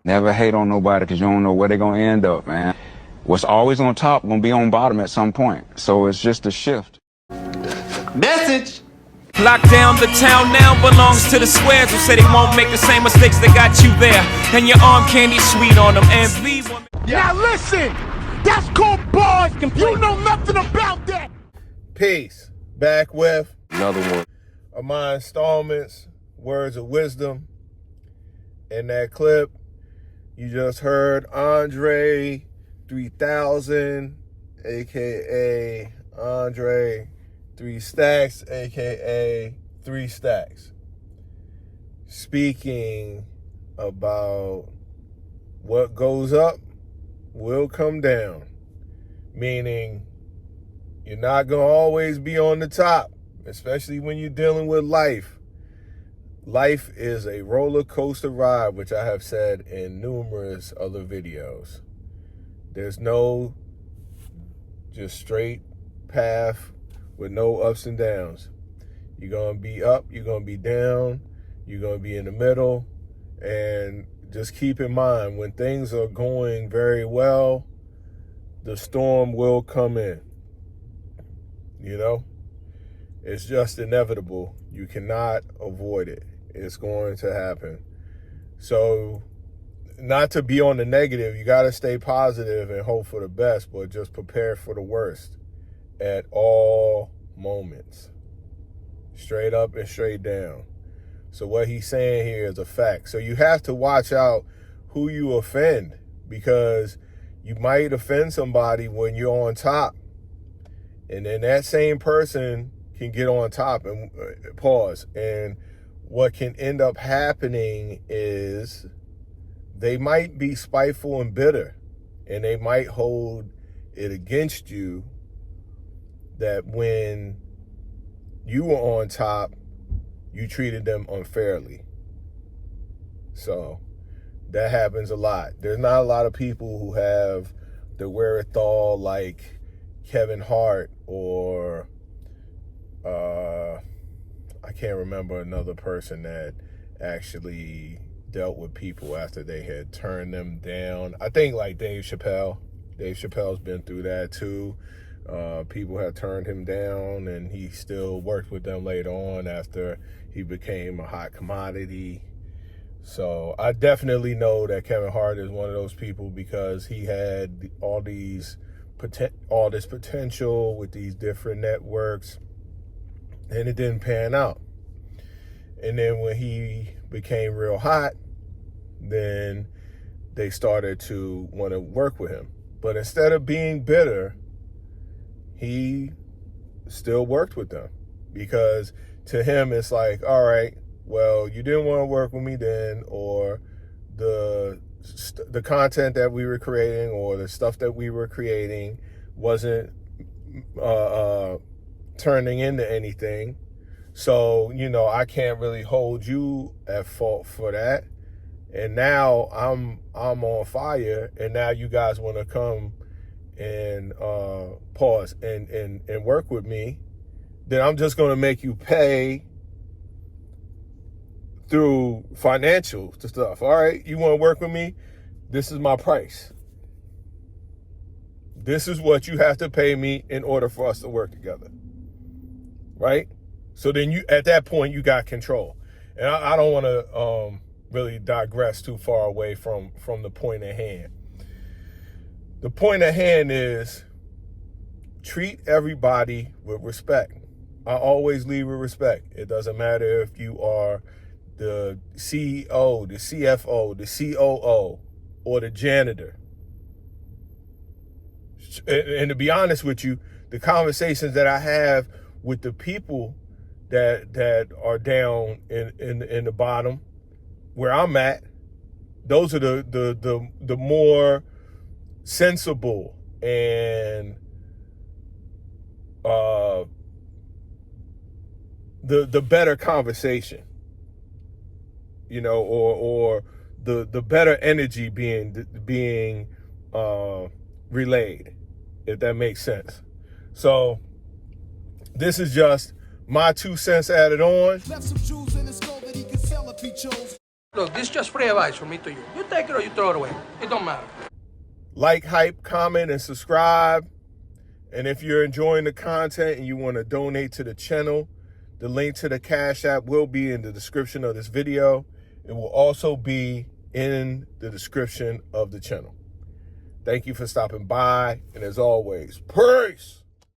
Never hate on nobody because you don't know where they're going to end up, man. What's always on top going to be on bottom at some point. So it's just a shift. Message! Lock down the town now belongs to the squares who say they won't make the same mistakes that got you there. And your arm candy sweet on them. And Now listen, that's called bars. You know nothing about that. Peace. Back with Another one of my installments, Words of Wisdom. In that clip, you just heard Andre 3000, aka Andre 3 Stacks, aka 3 Stacks, speaking about what goes up will come down, meaning you're not going to always be on the top, especially when you're dealing with life. Life is a roller coaster ride, which I have said in numerous other videos. There's no just straight path with no ups and downs. You're going to be up, you're going to be down, you're going to be in the middle. And just keep in mind, when things are going very well, the storm will come in. You know, it's just inevitable. You cannot avoid it. It's going to happen. So not to be on the negative, you got to stay positive and hope for the best, but just prepare for the worst at all moments, straight up and straight down. So what he's saying here is a fact. So you have to watch out who you offend, because you might offend somebody when you're on top, and then that same person can get on top and pause. And what can end up happening is they might be spiteful and bitter, and they might hold it against you that when you were on top, you treated them unfairly. So that happens a lot. There's not a lot of people who have the wherewithal like Kevin Hart or I can't remember another person that actually dealt with people after they had turned them down. I think like Dave Chappelle. Dave Chappelle's been through that too. People have turned him down, and he still worked with them later on after he became a hot commodity. So I definitely know that Kevin Hart is one of those people, because he had all this potential with these different networks, and it didn't pan out. And then when he became real hot, then they started to want to work with him. But instead of being bitter, he still worked with them, because to him it's like, all right, well, you didn't want to work with me then, or the content that we were creating or the stuff that we were creating wasn't turning into anything. So, you know, I can't really hold you at fault for that. And now I'm on fire, and now you guys want to come and pause and work with me. Then I'm just going to make you pay through financial stuff. All right, you want to work with me? This is my price. This is what you have to pay me in order for us to work together. Right? So then you, at that point, you got control. And I don't want to really digress too far away from the point at hand. The point at hand is treat everybody with respect. I always lead with respect. It doesn't matter if you are the CEO, the CFO, the COO, or the janitor. And to be honest with you, the conversations that I have with the people that are down in the bottom where I'm at, those are the more sensible and the better conversation, you know, or the better energy being relayed, if that makes sense. So this is just my 2 cents added on. Look, this is just free advice from me to you. You take it or you throw it away. It don't matter. Like, hype, comment, and subscribe. And if you're enjoying the content and you want to donate to the channel, the link to the Cash App will be in the description of this video. It will also be in the description of the channel. Thank you for stopping by. And as always, peace.